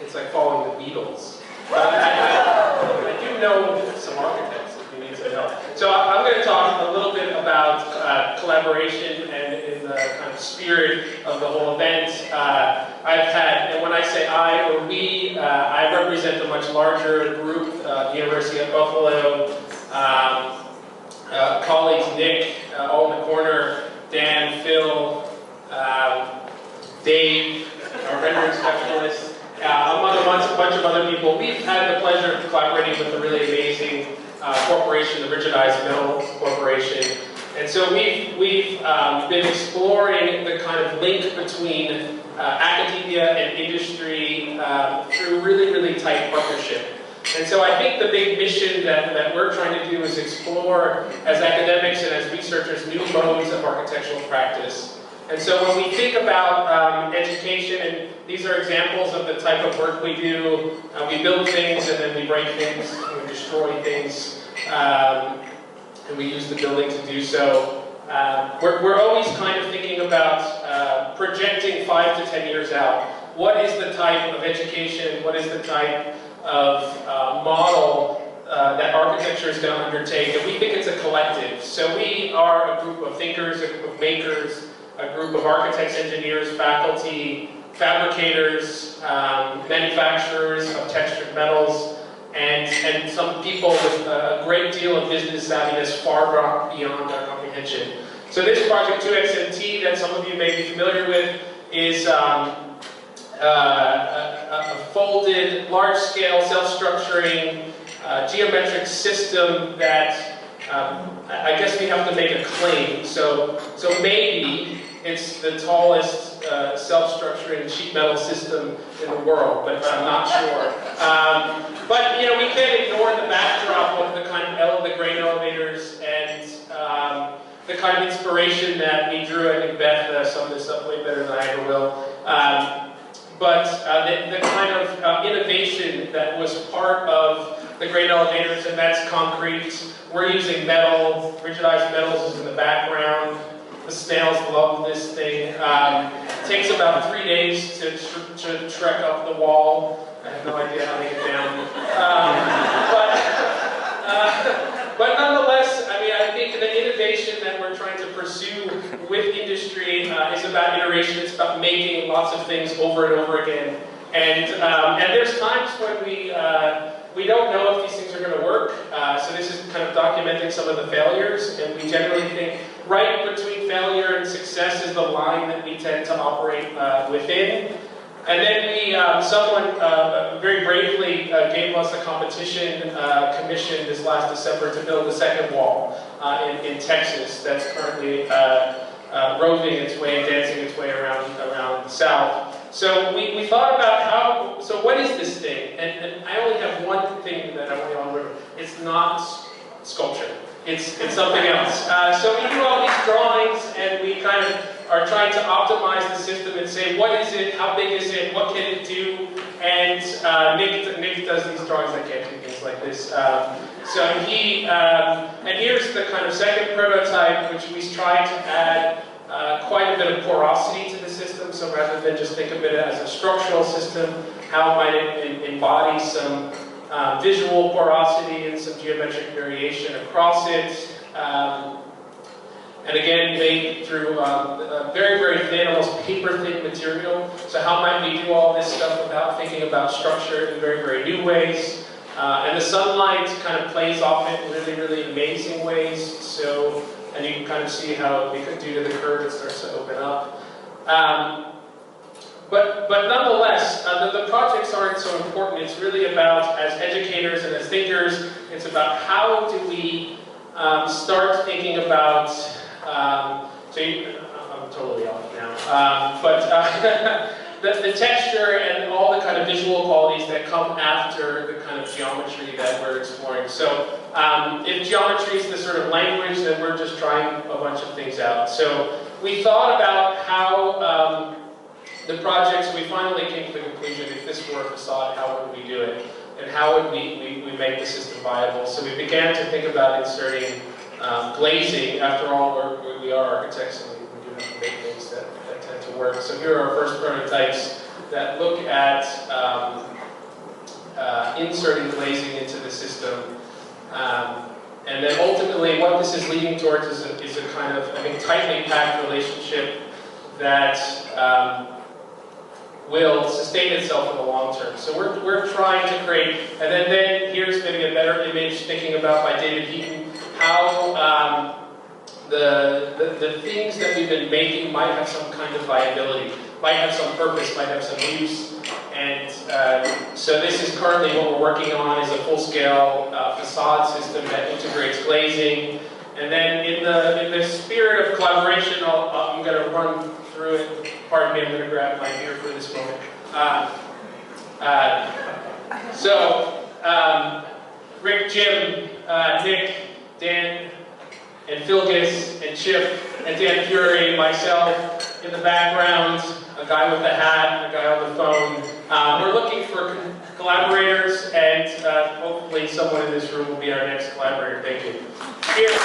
It's like following the Beatles. I do know some architects if you need some help. So I'm going to talk a little bit about collaboration and in the kind of spirit of the whole event. I've had, and when I say I or we, I represent a much larger group, the University of Buffalo, colleagues Nick, all in the corner, Dan, Phil, Dave, our rendering specialist, among a bunch of other people. We've had the pleasure of collaborating with a really amazing corporation, the Rigidized Metal Corporation. And so we've been exploring the kind of link between academia and industry through really, really tight partnership. And so I think the big mission that we're trying to do is explore, as academics and as researchers, new modes of architectural practice. And so when we think about education, and these are examples of the type of work we do, we build things and then we break things, and we destroy things, and we use the building to do so. We're always kind of thinking about projecting 5 to 10 years out. What is the type of education, what is the type of model that architecture is going to undertake? And we think it's a collective. So we are a group of thinkers, a group of makers, a group of architects, engineers, faculty, fabricators, manufacturers of textured metals, and some people with a great deal of business savviness far beyond our comprehension. So this project 2XMT that some of you may be familiar with is a folded, large-scale, self-structuring, geometric system that I guess we have to make a claim. So maybe it's the tallest self-structuring sheet metal system in the world, but I'm not sure. But you know, we can't ignore the backdrop of the kind of the grain elevators and the kind of inspiration that we drew. I think Beth summed this up way better than I ever will. But the kind of innovation that was part of the grain elevators, and that's concrete. We're using metal, rigidized metals is in the background. The snails love this thing. It takes about 3 days to trek up the wall. I have no idea how to get down. But nonetheless, I mean, I think the innovation that we're trying to pursue with industry is about iteration. It's about making lots of things over and over again. And there's times when we don't know if these things are going to work. So this is kind of documenting some of the failures. And we generally think right between failure and success is the line that we tend to operate within. And then someone very bravely gave us a competition commission this last December to build the second wall in Texas that's currently roving its way and dancing its way around the South. So we thought about so what is this thing? And I only have one thing that I want you all to remember. It's not sculpture. It's something else. So we do all these drawings and we kind of are trying to optimize the system and say, what is it, how big is it, what can it do? And Nick does these drawings that can't do things like this. So he, and here's the kind of second prototype, which we tried to add quite a bit of porosity to the system. So rather than just think of it as a structural system, how might it embody some visual porosity and some geometric variation across it. And again, made through a very, very thin, almost paper-thin material. So how might we do all this stuff without thinking about structure in very, very new ways? And the sunlight kind of plays off it in really, really amazing ways. So, and you can kind of see how, due to the curve, it starts to open up. But nonetheless, the projects aren't so important. It's really about, as educators and as thinkers, it's about how do we start thinking about, I'm totally off now, the texture and all the kind of visual qualities that come after the kind of geometry that we're exploring. So if geometry is the sort of language, then we're just trying a bunch of things out. So we thought about how the projects, we finally came to the conclusion, if this were a facade, how would we do it? And how would we make the system viable? So we began to think about inserting glazing. After all, we are architects and we do have to make things that tend to work. So here are our first prototypes that look at inserting glazing into the system. And then ultimately what this is leading towards is a kind of, I think, tightly packed relationship that will sustain itself in the long term. So we're trying to create, and then here's maybe a better image thinking about by David Heaton, how the things that we've been making might have some kind of viability, might have some purpose, might have some use. And so this is currently what we're working on, is a full-scale facade system that integrates glazing. And then in the spirit of collaboration, I'm going to run through it. Pardon me, I'm going to grab my beer for this moment. Rick, Jim, Nick, Dan, and Philgis, and Chip, and Dan Fury, myself in the background, a guy with a hat, a guy on the phone. We're looking for collaborators, and hopefully someone in this room will be our next collaborator. Thank you. Cheers.